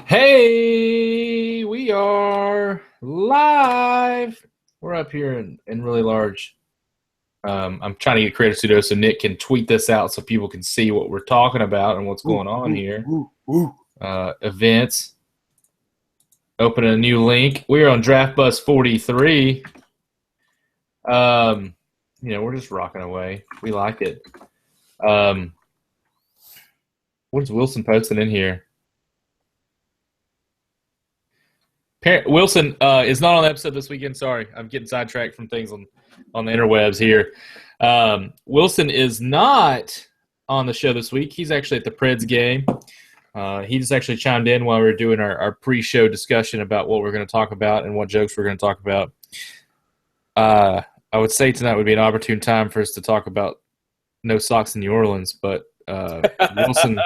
Hey, we are live. We're up here in really large. I'm trying to get Creative Studio so Nick can tweet this out so people can see what we're talking about and what's going on here. Events. Open a new link. We are on Draft Bus 43. We're just rocking away. We like it. What is Wilson posting in here? Wilson is not on the episode this weekend. Sorry, I'm getting sidetracked from things on the interwebs here. Wilson is not on the show this week. He's actually at the Preds game. He just actually chimed in while we were doing our pre-show discussion about what we're going to talk about and what jokes we're going to talk about. I would say tonight would be an opportune time for us to talk about no socks in New Orleans, but Wilson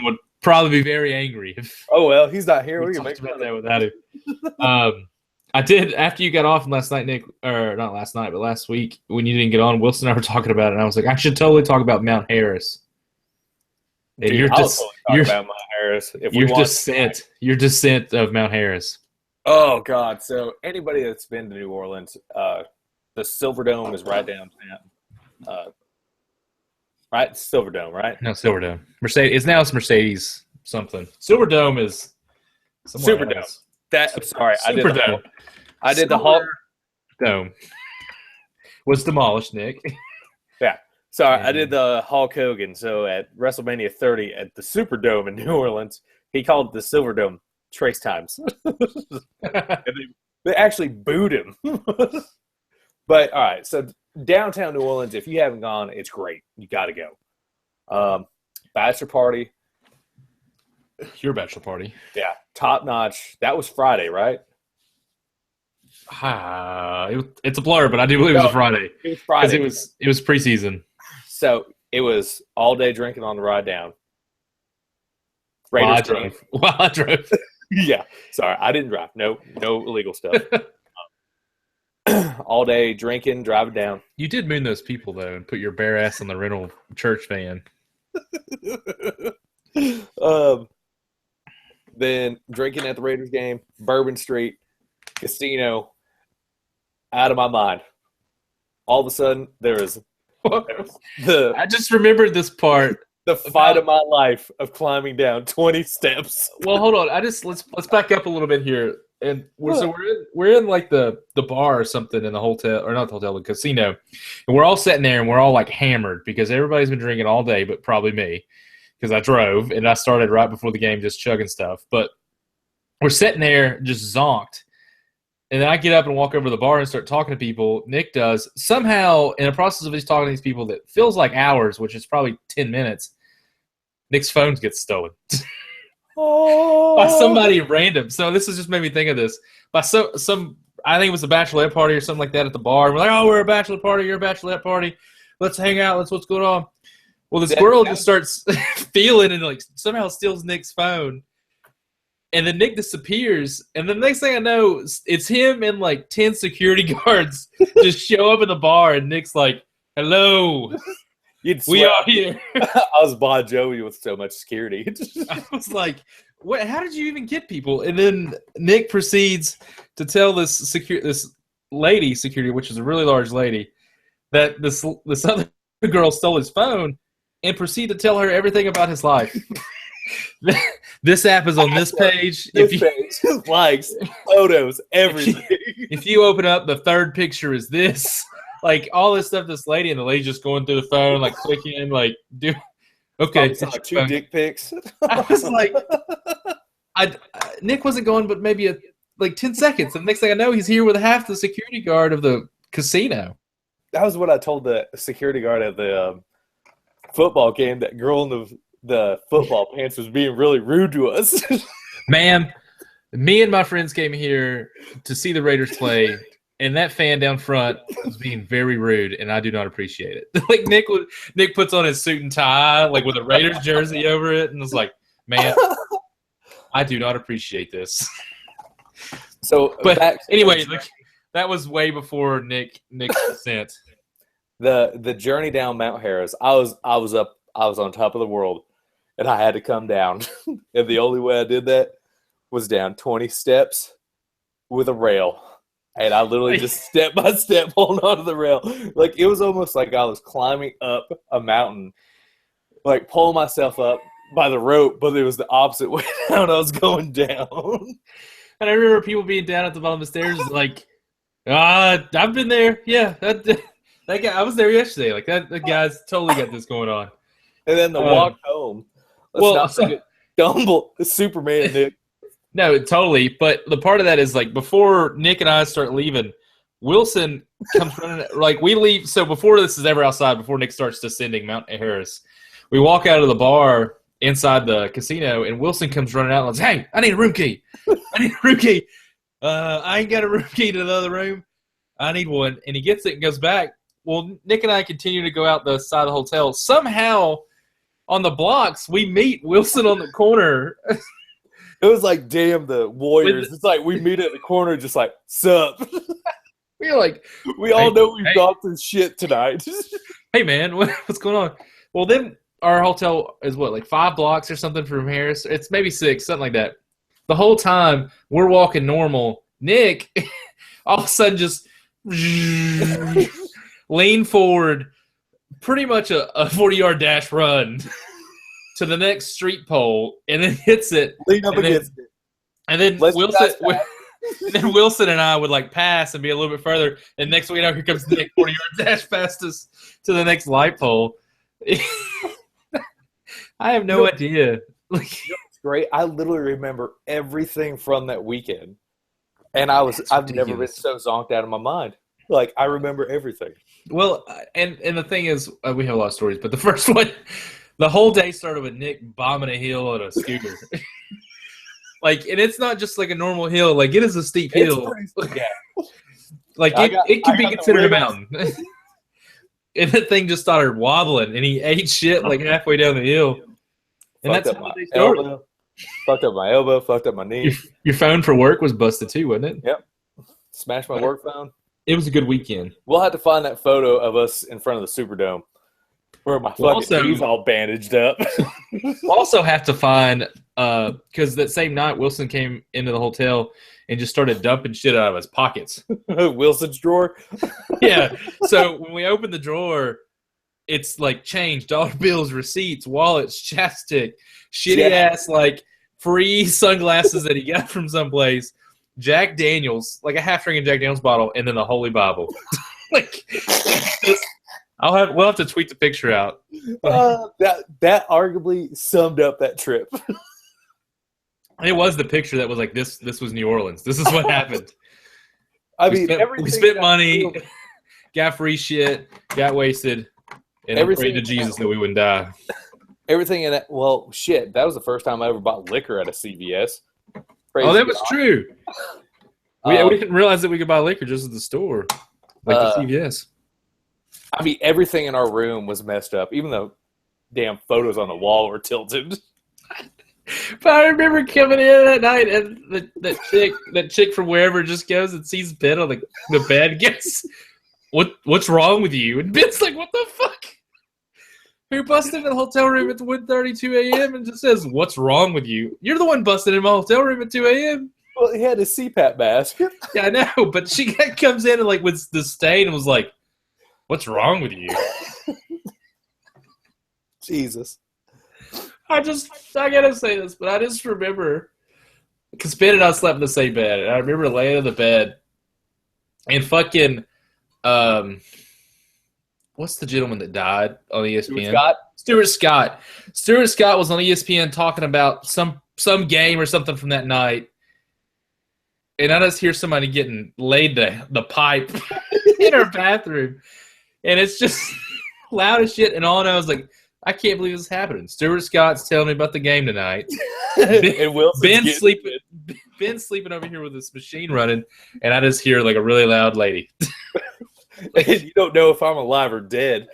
would probably be very angry. Oh, well, he's not here. We talked about that without him. I did, after you got off last night, Nick, or not last night, but last week, when you didn't get on, Wilson and I were talking about it, and I was like, I should totally talk about Mount Harris. And Dude, I'll totally talk about Mount Harris. Your descent of Mount Harris. Oh, God. So anybody that's been to New Orleans, the Silverdome is right downtown. Right? Silverdome, right? No, Silverdome. Mercedes. Now it's Mercedes something. Silverdome is Superdome. Else. I'm sorry. Superdome. I did the Hulk Dome. Was demolished, Nick. Yeah. Sorry, I did the Hulk Hogan. So at WrestleMania 30 at the Superdome in New Orleans, he called it the Silverdome trace times. They actually booed him. But, all right, so downtown New Orleans, if you haven't gone, it's great. You got to go. Bachelor party. Your bachelor party. Yeah, top notch. That was Friday, right? It's a blur, but I do believe it was a Friday. It was Friday. Because it was preseason. So it was all day drinking on the ride down. While I drove. Yeah. Sorry, I didn't drive. No illegal stuff. All day drinking, driving down. You did moon those people, though, and put your bare ass on the rental church van. Then drinking at the Raiders game, Bourbon Street, casino, out of my mind. All of a sudden, there was I just remembered this part. The fight of my life of climbing down 20 steps. Well, hold on. Let's back up a little bit here. And we're in like the bar or something in the hotel, or not the hotel, the casino, and we're all sitting there and we're all like hammered because everybody's been drinking all day, but probably me because I drove and I started right before the game just chugging stuff. But we're sitting there just zonked, and then I get up and walk over to the bar and start talking to people. Nick does somehow in the process of just talking to these people that feels like hours, which is probably 10 minutes. Nick's phone gets stolen. By somebody random. So this has just made me think of this. By some I think it was a bachelorette party or something like that at the bar. And we're like, oh, we're a bachelor party, you're a bachelorette party. Let's hang out. What's going on. Well, this girl just starts feeling and like somehow steals Nick's phone. And then Nick disappears. And the next thing I know, it's him and like 10 security guards just show up in the bar, and Nick's like, hello. We are here. I was Bon Jovi with so much security. I was like, "What? How did you even get people?" And then Nick proceeds to tell this lady security, which is a really large lady, that this other girl stole his phone, and proceed to tell her everything about his life. This app is on this page. Page, likes, photos, everything. If you open up, the third picture is this. Like, all this stuff, this lady, and the lady just going through the phone, like, clicking, like, do. Okay. Like 2 dick pics. I was like, Nick wasn't going but maybe like 10 seconds. And the next thing I know, he's here with half the security guard of the casino. That was what I told the security guard at the football game. That girl in the football pants was being really rude to us. Man, me and my friends came here to see the Raiders play. And that fan down front was being very rude, and I do not appreciate it. Like Nick puts on his suit and tie, like with a Raiders jersey over it, and was like, "Man, I do not appreciate this." So, but anyway, that was way before Nick's descent. The journey down Mount Harris, I was on top of the world. and I had to come down. And the only way I did that was down 20 steps with a rail. And I literally just step by step holding onto the rail. Like, it was almost like I was climbing up a mountain, like pulling myself up by the rope, but it was the opposite way down. I was going down. And I remember people being down at the bottom of the stairs like, I've been there. Yeah, that guy, I was there yesterday. Like, that guy's totally got this going on. And then the walk home. Let's not forget Dumble, Superman, Nick. No, totally. But the part of that is, like, before Nick and I start leaving, Wilson comes running. Like, we leave. So before this is ever outside, before Nick starts descending Mount Harris, we walk out of the bar inside the casino, and Wilson comes running out and says, "Hey, I need a room key. I need a room key. I ain't got a room key to the other room. I need one." And he gets it and goes back. Well, Nick and I continue to go out the side of the hotel. Somehow, on the blocks, we meet Wilson on the corner. It was like, damn, the Warriors. It's like we meet at the corner just like, sup. We're like, we all know we've gone through shit tonight. Hey, man, what's going on? Well, then our hotel is what, like 5 blocks or something from Harris? It's maybe 6, something like that. The whole time, we're walking normal. Nick, all of a sudden, just lean forward, pretty much a 40-yard dash run to the next street pole, and then hits it. Lean up against it. And then Wilson and I would like pass and be a little bit further. And next week, here comes Nick, 40-yard dash past us to the next light pole. I have no idea. It's great. I literally remember everything from that weekend, and I've never been so zonked out of my mind. Like, I remember everything. Well, and the thing is, we have a lot of stories, but the first one, the whole day started with Nick bombing a hill on a scooter. Like, and it's not just like a normal hill. Like, it is a steep hill. Like, it could be considered a mountain. And the thing just started wobbling, and he ate shit like halfway down the hill. And fucked that's up how my they started. elbow. Fucked up my elbow. Fucked up my knee. Your phone for work was busted too, wasn't it? Yep. Smashed my work phone. It was a good weekend. We'll have to find that photo of us in front of the Superdome where my fucking knee's all bandaged up. We'll also have to find, because that same night Wilson came into the hotel and just started dumping shit out of his pockets. Wilson's drawer? Yeah. So when we opened the drawer, it's like change, dollar bills, receipts, wallets, chapstick, shitty-ass, like, free sunglasses that he got from someplace. Jack Daniels, like a half-drinking Jack Daniels bottle, and then the Holy Bible. Like, we'll have to tweet the picture out. That arguably summed up that trip. It was the picture that was like, this was New Orleans. This is what happened. We spent money, got free shit, got wasted, and prayed to Jesus that we wouldn't die. Everything in that, well, shit, that was the first time I ever bought liquor at a CVS. Crazy that was true. We didn't realize that we could buy liquor just at the store, like the CVS. I mean, everything in our room was messed up, even though damn photos on the wall were tilted. But I remember coming in that night, and that chick from wherever just goes and sees Ben on the bed and gets, what's wrong with you? And Ben's like, what the fuck? Who busted in the hotel room at 1:32 a.m. and just says, what's wrong with you? You're the one busted in my hotel room at 2 a.m. Well, he had his CPAP mask. Yeah, I know, but she comes in and like with the stain and was like, what's wrong with you? Jesus. I gotta say this, but I just remember, because Ben and I slept in the same bed, and I remember laying in the bed, and fucking, what's the gentleman that died on ESPN? Stuart Scott. Stuart Scott was on ESPN talking about some game or something from that night, and I just hear somebody getting laid the pipe in her bathroom, and it's just loud as shit, and all I know is like, I can't believe this is happening. Stuart Scott's telling me about the game tonight. And Ben's sleeping over here with this machine running, and I just hear like a really loud lady. And you don't know if I'm alive or dead.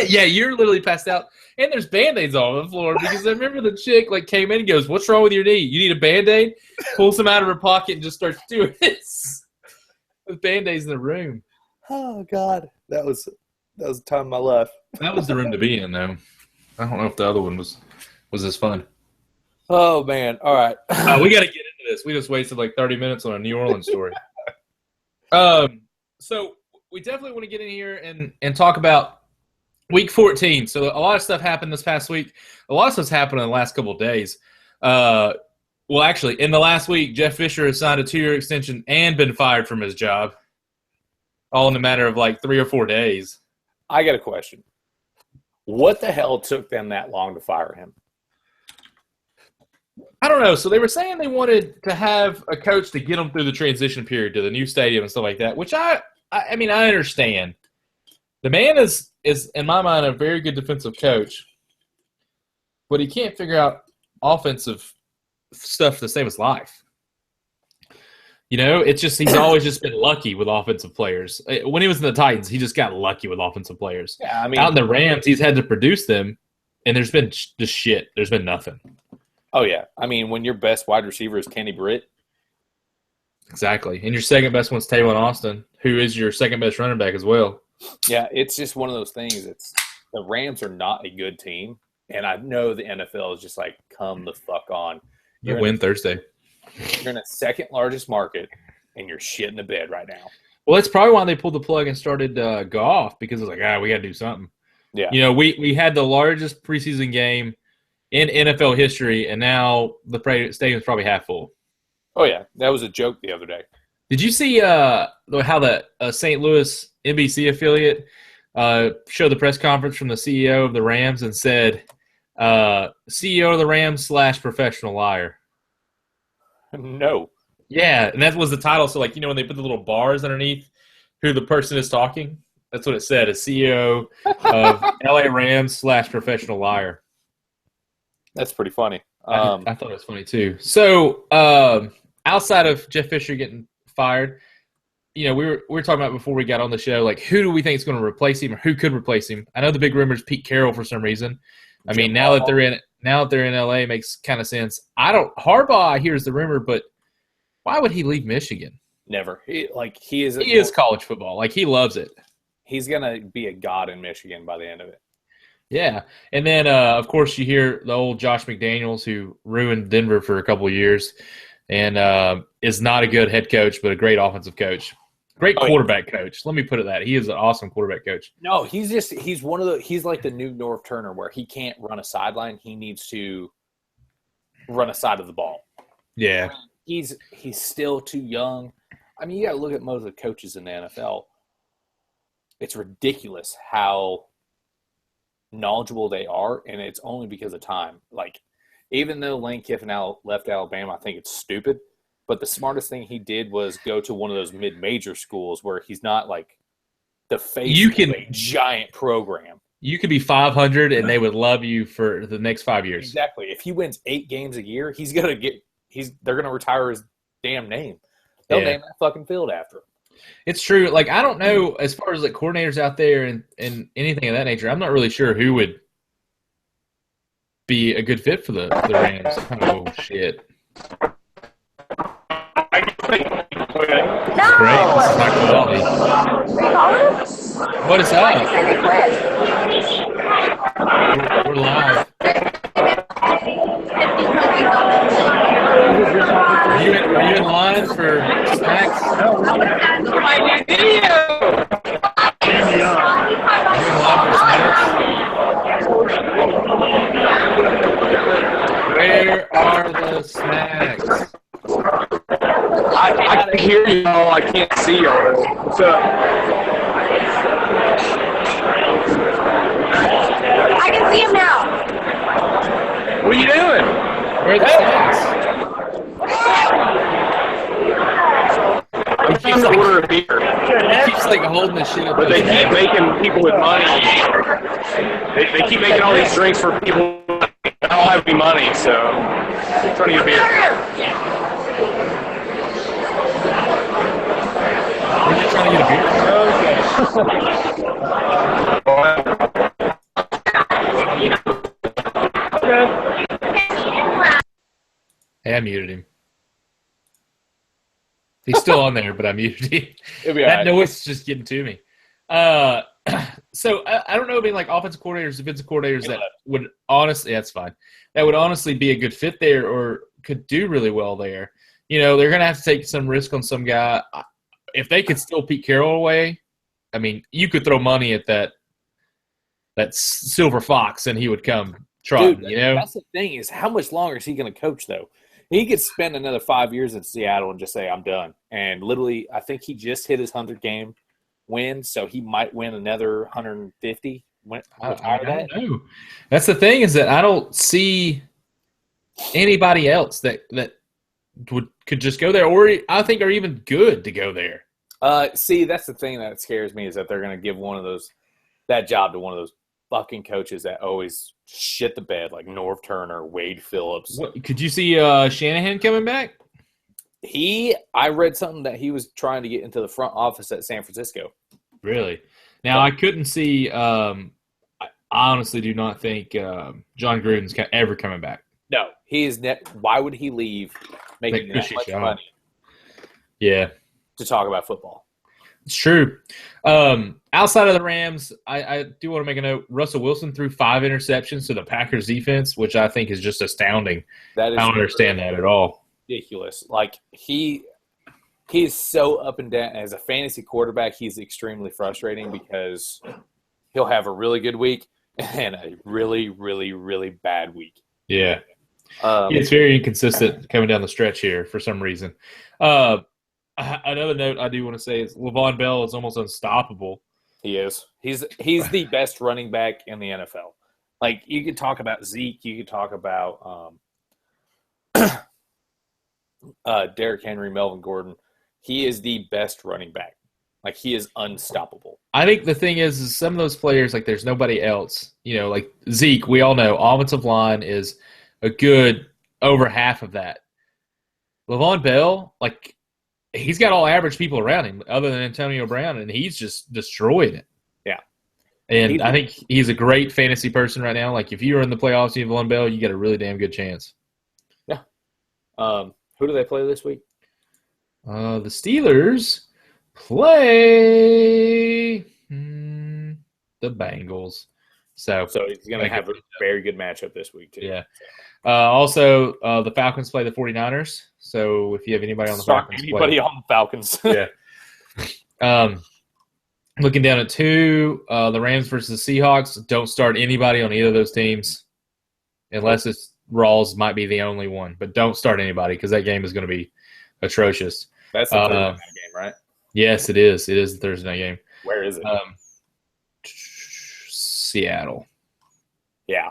Yeah, you're literally passed out. And there's Band-Aids all over the floor, because I remember the chick like came in and goes, what's wrong with your knee? You need a Band-Aid? Pulls them out of her pocket and just starts doing this with Band-Aids in the room. Oh, God. That was the time of my life. That was the room to be in, though. I don't know if the other one was Was this fun? Oh, man. All right. We got to get into this. We just wasted like 30 minutes on a New Orleans story. So we definitely want to get in here and talk about Week 14. So a lot of stuff happened this past week. A lot of stuff's happened in the last couple of days. Well, actually, in the last week, Jeff Fisher has signed a 2-year extension and been fired from his job, all in a matter of like 3 or 4 days. I got a question. What the hell took them that long to fire him? I don't know. So they were saying they wanted to have a coach to get them through the transition period to the new stadium and stuff like that, which I mean, I understand. The man is, in my mind, a very good defensive coach, but he can't figure out offensive stuff to save his life. You know, it's just he's always just been lucky with offensive players. When he was in the Titans, he just got lucky with offensive players. Yeah, I mean, out in the Rams, he's had to produce them, and there's been just shit. There's been nothing. Oh, yeah. I mean, when your best wide receiver is Kenny Britt. Exactly. And your second best one's Taylor Austin, who is your second best running back as well. Yeah, it's just one of those things. The Rams are not a good team, and I know the NFL is just like, come the fuck on. You'll win Thursday. You're in the second largest market, and you're shitting the bed right now. Well, that's probably why they pulled the plug and started Goff, because it's like, we got to do something. Yeah. You know, we had the largest preseason game in NFL history, and now the stadium's probably half full. Oh, yeah. That was a joke the other day. Did you see how the St. Louis NBC affiliate showed the press conference from the CEO of the Rams and said, CEO of the Rams / professional liar? No. Yeah, and that was the title. So, like, you know, when they put the little bars underneath who the person is talking, that's what it said, a CEO of LA Rams / professional liar. That's pretty funny. I thought it was funny, too. So, outside of Jeff Fisher getting fired, you know, we were talking about before we got on the show, like, who do we think is going to replace him or who could replace him? I know the big rumor is Pete Carroll for some reason. I mean, now that they're in LA, makes kind of sense. Harbaugh, I hear, is the rumor, but why would he leave Michigan? Never. He is college football. Like, he loves it. He's going to be a god in Michigan by the end of it. Yeah. And then, of course, you hear the old Josh McDaniels, who ruined Denver for a couple of years and is not a good head coach, but a great offensive coach. Great quarterback coach. Let me put it that. He is an awesome quarterback coach. No, he's like the new Norv Turner, where he can't run a sideline. He needs to run a side of the ball. Yeah. He's still too young. I mean, you got to look at most of the coaches in the NFL. It's ridiculous how knowledgeable they are, and it's only because of time. Like, even though Lane Kiffin left Alabama, I think it's stupid. But the smartest thing he did was go to one of those mid-major schools where he's not like the face of a giant program. You could be 500 and they would love you for the next 5 years. Exactly. If he wins 8 games a year, they're gonna retire his damn name. They'll name that fucking field after him. It's true. Like, I don't know, as far as like coordinators out there and anything of that nature, I'm not really sure who would be a good fit for the Rams. Oh shit. No! Great. This is high quality. What is up? We're live. Are you in line for snacks? My new video! Are you in line for snacks? Where are the snacks? I can hear you all, I can't see y'all. What's up? I can see him now. What are you doing? Where are the snacks? I'm trying to order a beer. He keeps like holding the shit up. But they keep making people with money. They keep making all these drinks for people that don't have any money, so I'm trying to get a beer. We're just trying to get a beer. Hey, I muted him. He's still on there, but I muted him. It'll be That all right. noise is just getting to me. So I don't know, being like offensive coordinators, defensive coordinators that left. would honestly, that's fine. That would honestly be a good fit there or could do really well there. They're going to have to take some risk on some guy. If they could steal Pete Carroll away, I mean, you could throw money at that silver fox and he would come trotting, Dude, that's the thing is how much longer is he going to coach though? He could spend another 5 years in Seattle and just say, I'm done. And literally, I think he just hit his 100-game win, so he might win another 150. I don't know. That's the thing is that I don't see anybody else that could just go there, or I think are even good to go there. See, that's the thing that scares me is that they're going to give that job to one of those fucking coaches that always shit the bed, like Norv Turner, Wade Phillips. Could you see Shanahan coming back? I read something that he was trying to get into the front office at San Francisco. Really? Now, I couldn't see I honestly do not think John Gruden's ever coming back. No, he is why would he leave making that much money? Yeah. To talk about football. It's true. Outside of the Rams, I do want to make a note. Russell Wilson threw 5 interceptions to the Packers defense, which I think is just astounding. I don't understand that at all. Ridiculous. Like he's so up and down. As a fantasy quarterback, he's extremely frustrating because he'll have a really good week and a really, really, really bad week. Yeah. It's very inconsistent coming down the stretch here for some reason. Another note I do want to say is Le'Veon Bell is almost unstoppable. He is. He's the best running back in the NFL. Like, you could talk about Zeke. You could talk about Derrick Henry, Melvin Gordon. He is the best running back. Like, he is unstoppable. I think the thing is some of those players, like, there's nobody else. Like Zeke, we all know offensive line is a good over half of that. Le'Veon Bell, like, he's got all average people around him other than Antonio Brown, and he's just destroying it. Yeah. And I think he's a great fantasy person right now. Like, if you were in the playoffs, you have Le'Veon Bell, you got a really damn good chance. Yeah. Who do they play this week? The Steelers play the Bengals. So he's going to have a very good matchup this week, too. Yeah. Also, the Falcons play the 49ers. So if you have anybody on the Falcons, on the Falcons. Yeah. Looking down at 2, the Rams versus the Seahawks. Don't start anybody on either of those teams unless it's Rawls might be the only one. But don't start anybody because that game is going to be atrocious. That's the Thursday night game, right? Yes, it is. It is the Thursday night game. Where is it? Seattle. Yeah.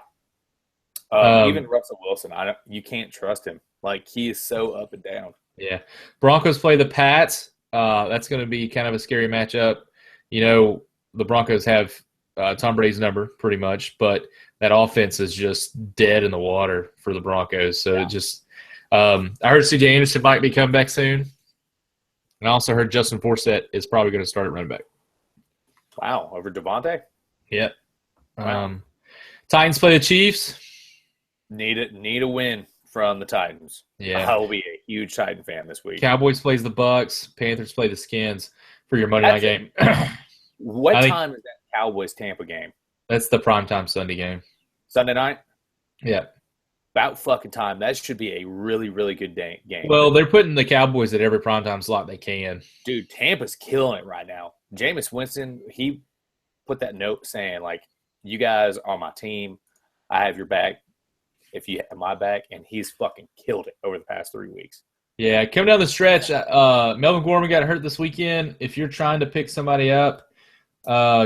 Even Russell Wilson, you can't trust him. Like, he is so up and down. Yeah. Broncos play the Pats. That's going to be kind of a scary matchup. The Broncos have Tom Brady's number pretty much, but that offense is just dead in the water for the Broncos. So it just I heard C.J. Anderson might be coming back soon. And I also heard Justin Forsett is probably going to start at running back. Wow. Over Devontae? Yep. Wow. Titans play the Chiefs. Need a win from the Titans. Yeah. I will be a huge Titan fan this week. Cowboys plays the Bucks. Panthers play the Skins for your Monday night game. What time is that Cowboys-Tampa game? That's the primetime Sunday game. Sunday night? Yeah. About fucking time. That should be a really, really good game. Well, they're putting the Cowboys at every primetime slot they can. Dude, Tampa's killing it right now. Jameis Winston, he put that note saying, like, you guys are my team. I have your back if you have my back. And he's fucking killed it over the past 3 weeks. Yeah, coming down the stretch, Melvin Gordon got hurt this weekend. If you're trying to pick somebody up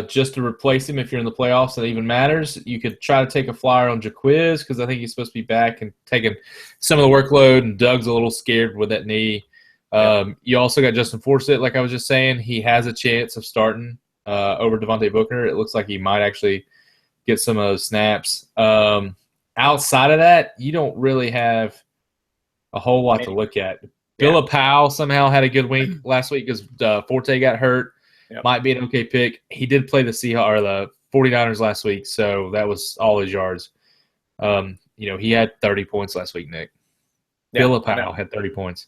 just to replace him, if you're in the playoffs, that even matters, you could try to take a flyer on Jaquiz because I think he's supposed to be back and taking some of the workload, and Doug's a little scared with that knee. You also got Justin Forsett, like I was just saying. He has a chance of starting over Devontae Booker. It looks like he might actually get some of those snaps. Outside of that, you don't really have a whole lot to look at. Bill Powell somehow had a good week last week because Forte got hurt. Yep. Might be an okay pick. He did play the Seahawks or the 49ers last week, so that was all his yards. He had 30 points last week, Nick. Yeah, Bill Powell had 30 points.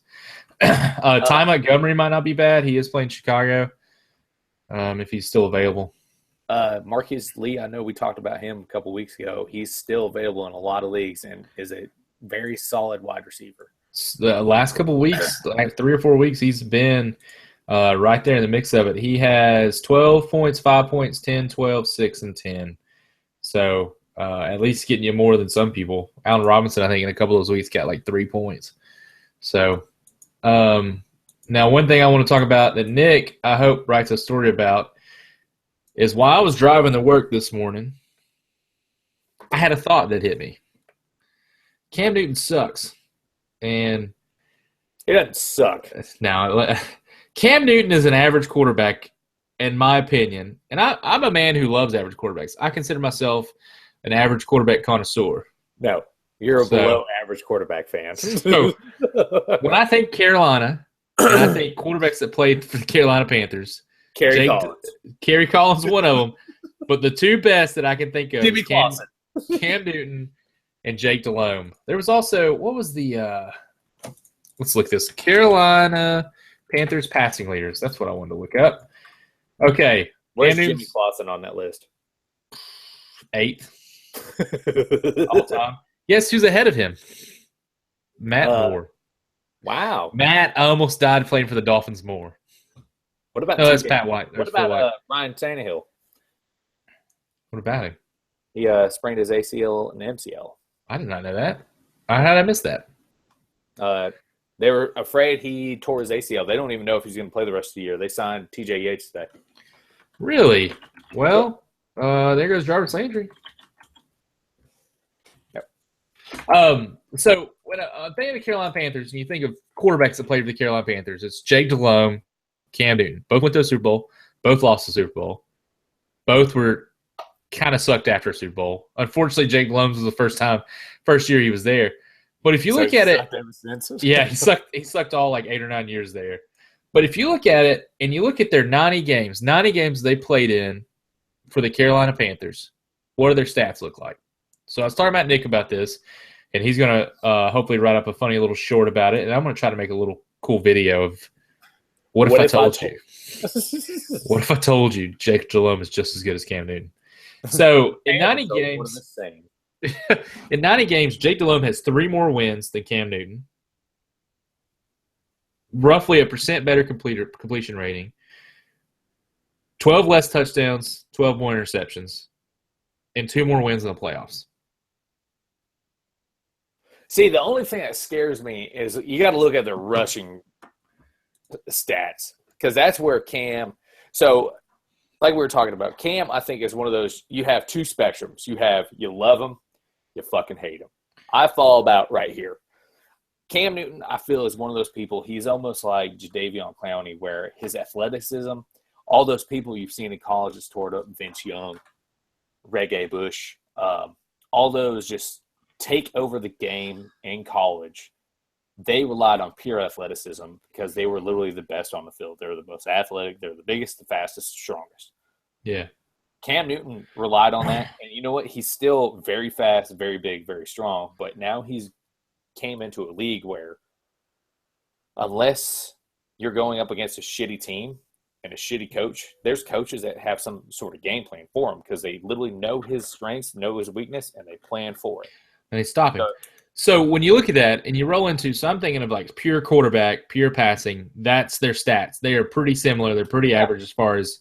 Ty Montgomery might not be bad. He is playing Chicago if he's still available. Marquise Lee, I know we talked about him a couple weeks ago. He's still available in a lot of leagues and is a very solid wide receiver. The last couple weeks, like 3 or 4 weeks, he's been right there in the mix of it. He has 12 points, 5 points, 10, 12, 6, and 10. So at least getting you more than some people. Allen Robinson, I think, in a couple of those weeks got like 3 points. So now one thing I want to talk about that Nick, I hope, writes a story about is while I was driving to work this morning, I had a thought that hit me. Cam Newton sucks. And He doesn't suck. now, Cam Newton is an average quarterback, in my opinion. And I'm a man who loves average quarterbacks. I consider myself an average quarterback connoisseur. No, you're a below average quarterback fan. So when I think Carolina, and I think quarterbacks that played for the Carolina Panthers, Kerry Collins. Kerry Collins is one of them. But the two best that I can think of Jimmy is Clausen. Cam Newton and Jake Delhomme. There was also, what was the let's look this. Carolina Panthers passing leaders. That's what I wanted to look up. Okay. Where's Cam Jimmy Newton's Clausen on that list? 8th all time. Guess who's ahead of him? Matt Moore. Wow. Matt almost died playing for the Dolphins more. What about No, that's Pat White. What There's Phil White. about Ryan Tannehill? What about him? He sprained his ACL and MCL. I did not know that. How did I miss that? They were afraid he tore his ACL. They don't even know if he's going to play the rest of the year. They signed TJ Yates today. Really? Well, there goes Jarvis Landry. Yep. So when I think of the Carolina Panthers, and you think of quarterbacks that played for the Carolina Panthers, it's Jake Delhomme, Cam Newton. Both went to a Super Bowl. Both lost the Super Bowl. Both were kind of sucked after a Super Bowl. Unfortunately, Jake Delhomme's was the first year he was there. But if you look at it, yeah, he sucked all like 8 or 9 years there. But if you look at it and you look at their 90 games they played in for the Carolina Panthers, what do their stats look like? So I was talking about Nick about this, and he's going to hopefully write up a funny little short about it, and I'm going to try to make a little cool video of what if I told you? What if I told you Jake Delhomme is just as good as Cam Newton? So in 90 games, Jake Delhomme has 3 more wins than Cam Newton, roughly a % better completion rating, 12 less touchdowns, 12 more interceptions, and 2 more wins in the playoffs. See, the only thing that scares me is you got to look at their rushing stats because that's where Cam – so – like we were talking about, Cam, I think, is one of those – you have 2 spectrums. You love him, you fucking hate him. I fall about right here. Cam Newton, I feel, is one of those people. He's almost like Jadeveon Clowney where his athleticism, all those people you've seen in college is toward up, Vince Young, Reggae Bush, all those just take over the game in college. They relied on pure athleticism because they were literally the best on the field. They were the most athletic. They were the biggest, the fastest, strongest. Yeah. Cam Newton relied on that. And you know what? He's still very fast, very big, very strong. But now he's came into a league where unless you're going up against a shitty team and a shitty coach, there's coaches that have some sort of game plan for him because they literally know his strengths, know his weakness, and they plan for it. And they stop him. So when you look at that and you roll into – so I'm thinking of like pure quarterback, pure passing. That's their stats. They are pretty similar. They're pretty average as far as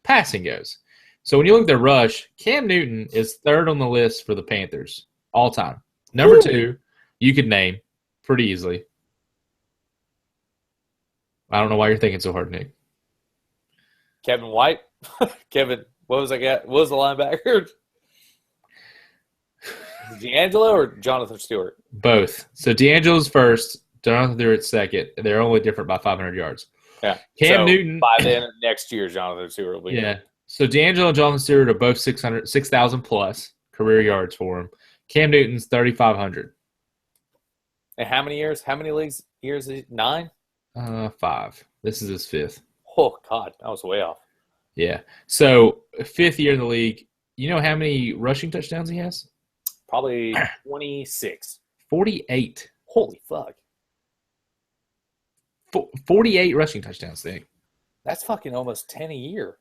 passing goes. So when you look at their rush, Cam Newton is 3rd on the list for the Panthers all time. Number 2, you could name pretty easily. I don't know why you're thinking so hard, Nick. Kevin White? Kevin, what was I got? What was the linebacker? D'Angelo or Jonathan Stewart? Both. So D'Angelo's first, Jonathan Stewart's second. They're only different by 500 yards. Yeah. Cam Newton. By then, next year, Jonathan Stewart will be. Yeah. So D'Angelo and Jonathan Stewart are both 6,000 plus career yards for him. Cam Newton's 3,500. And how many years? How many leagues years? 9? 5. This is his 5th. Oh, God. I was way off. Yeah. So 5th year in the league. You know how many rushing touchdowns he has? Probably 26. 48. Holy fuck. 48 rushing touchdowns, Nick. That's fucking almost 10 a year.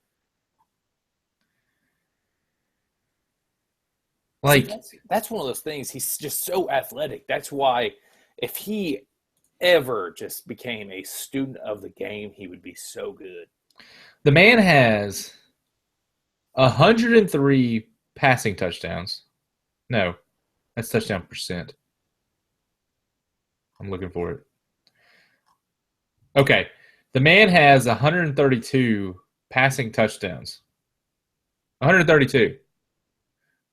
Like, that's one of those things. He's just so athletic. That's why if he ever just became a student of the game, he would be so good. the man has 103 passing touchdowns. No, that's touchdown percent. I'm looking for it. Okay. The man has 132 passing touchdowns. 132.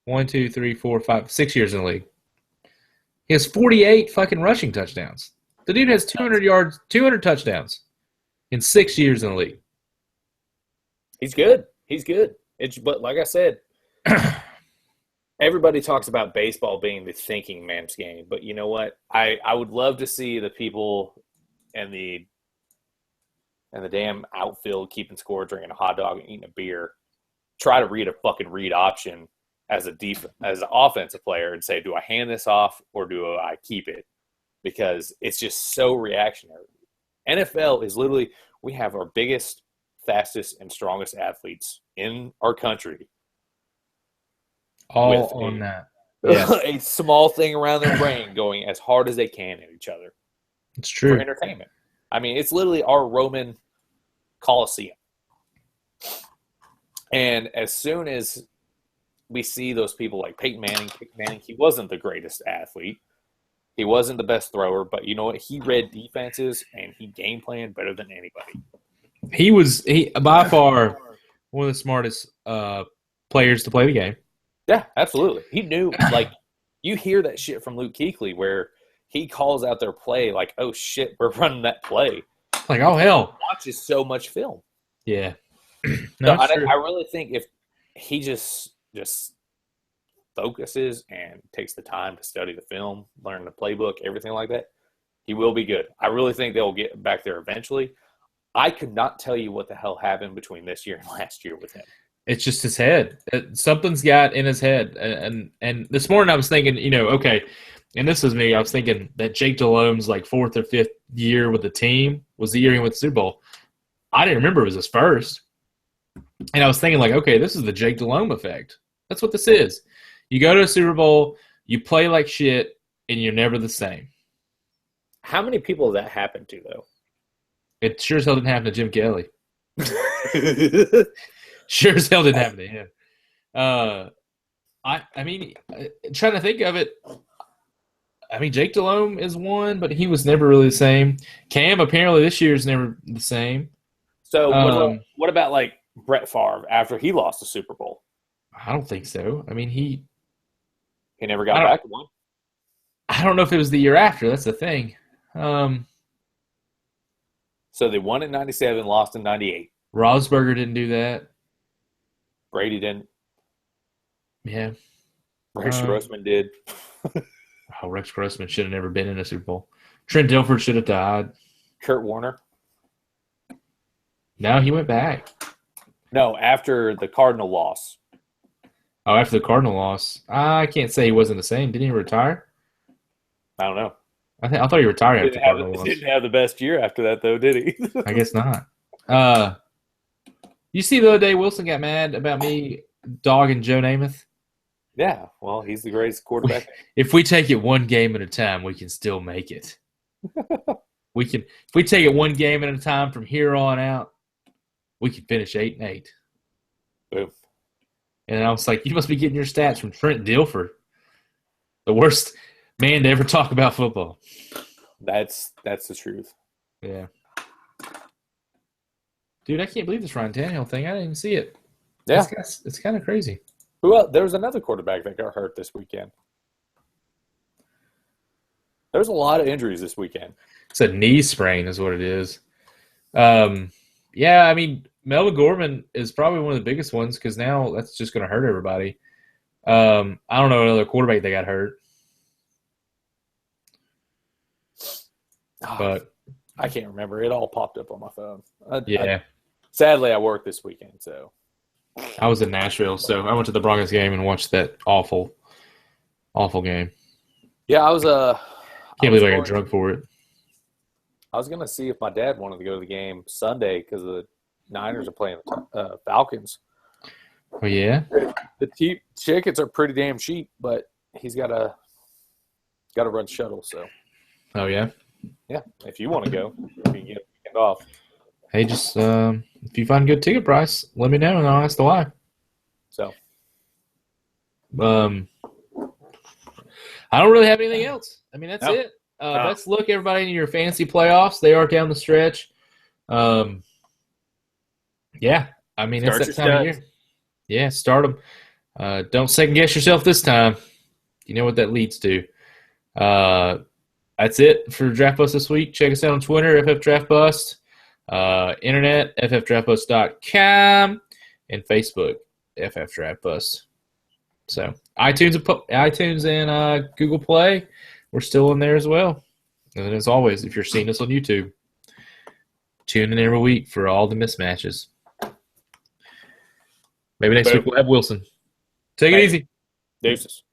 1, 2, 3, 4, 5, 6 years in the league. He has 48 fucking rushing touchdowns. The dude has 200 yards, 200 touchdowns in 6 years in the league. He's good. He's good. But like I said, everybody talks about baseball being the thinking man's game. But you know what? I would love to see the people and the damn outfield keeping score, drinking a hot dog, and eating a beer try to read a fucking read option as an offensive player and say, do I hand this off or do I keep it? Because it's just so reactionary. NFL is literally, we have our biggest, fastest, and strongest athletes in our country. All on that. Yeah. A small thing around their brain going as hard as they can at each other. It's true. For entertainment. I mean, it's literally our Roman Coliseum. And as soon as we see those people like Peyton Manning, he wasn't the greatest athlete. He wasn't the best thrower, but you know what? He read defenses and he game planned better than anybody. He was by far one of the smartest players to play the game. Yeah, absolutely. He knew, like, you hear that shit from Luke Kuechly where he calls out their play like, oh, shit, we're running that play. Like, oh, hell. He watches so much film. Yeah. No, I really think if he just focuses and takes the time to study the film, learn the playbook, everything like that, he will be good. I really think they'll get back there eventually. I could not tell you what the hell happened between this year and last year with him. It's just his head. Something's got in his head. And this morning I was thinking, okay, and this is me, I was thinking that Jake Delome's like 4th or 5th year with the team was the year he went to the Super Bowl. I didn't remember it was his first. And I was thinking, like, okay, this is the Jake Delhomme effect. That's what this is. You go to a Super Bowl, you play like shit, and you're never the same. How many people did that happen to, though? It sure as hell didn't happen to Jim Kelly. Sure as hell didn't happen to him. I mean, trying to think of it, I mean, Jake Delhomme is one, but he was never really the same. Cam, apparently this year is never the same. So what about, like, Brett Favre after he lost the Super Bowl? I don't think so. I mean, he never got back to one. I don't know if it was the year after. That's the thing. So they won in 97, lost in 98. Rosberger didn't do that. Brady didn't. Yeah. Rex Grossman did. Rex Grossman should have never been in a Super Bowl. Trent Dilfer should have died. Kurt Warner. No, he went back. No, after the Cardinal loss. Oh, after the Cardinal loss. I can't say he wasn't the same. Didn't he retire? I don't know. I thought he retired after the Cardinal loss. He didn't have the best year after that, though, did he? I guess not. You see the other day Wilson got mad about me dogging Joe Namath? Yeah, well, he's the greatest quarterback. If we take it one game at a time, we can still make it. If we take it one game at a time from here on out, we can finish 8-8. Boom. And I was like, you must be getting your stats from Trent Dilfer, the worst man to ever talk about football. That's the truth. Yeah. Dude, I can't believe this Ryan Tannehill thing. I didn't even see it. Yeah. It's kind of crazy. Who else? There was another quarterback that got hurt this weekend. There's a lot of injuries this weekend. It's a knee sprain is what it is. Yeah, I mean, Melvin Gorman is probably one of the biggest ones because now that's just going to hurt everybody. I don't know another quarterback that got hurt. But I can't remember. It all popped up on my phone. Sadly, I worked this weekend, so. I was in Nashville, so I went to the Broncos game and watched that awful game. Yeah, I was Can't believe I got drunk for it. I was going to see if my dad wanted to go to the game Sunday because the Niners are playing the Falcons. Oh yeah. The tickets are pretty damn cheap, but he's got to run shuttle. So Oh yeah. yeah, if you want to go, you can get a weekend off. Hey, just if you find a good ticket price, let me know and I'll ask the why. So I don't really have anything else. I mean, that's No. it. Let's look everybody into your fantasy playoffs. They are down the stretch. Yeah, I mean, Start it's that your time of studs. year. Yeah, start them. Don't second guess yourself this time. You know what that leads to. That's it for Draft Bust this week. Check us out on Twitter, FF Draft Bust, internet, ffdraftbust.com, and Facebook, FF Draft Bust. So iTunes and Google Play, we're still in there as well. And then as always, if you're seeing us on YouTube, tune in every week for all the mismatches. Maybe next Boom. week we'll have Wilson. Take it Hey. easy. Deuces.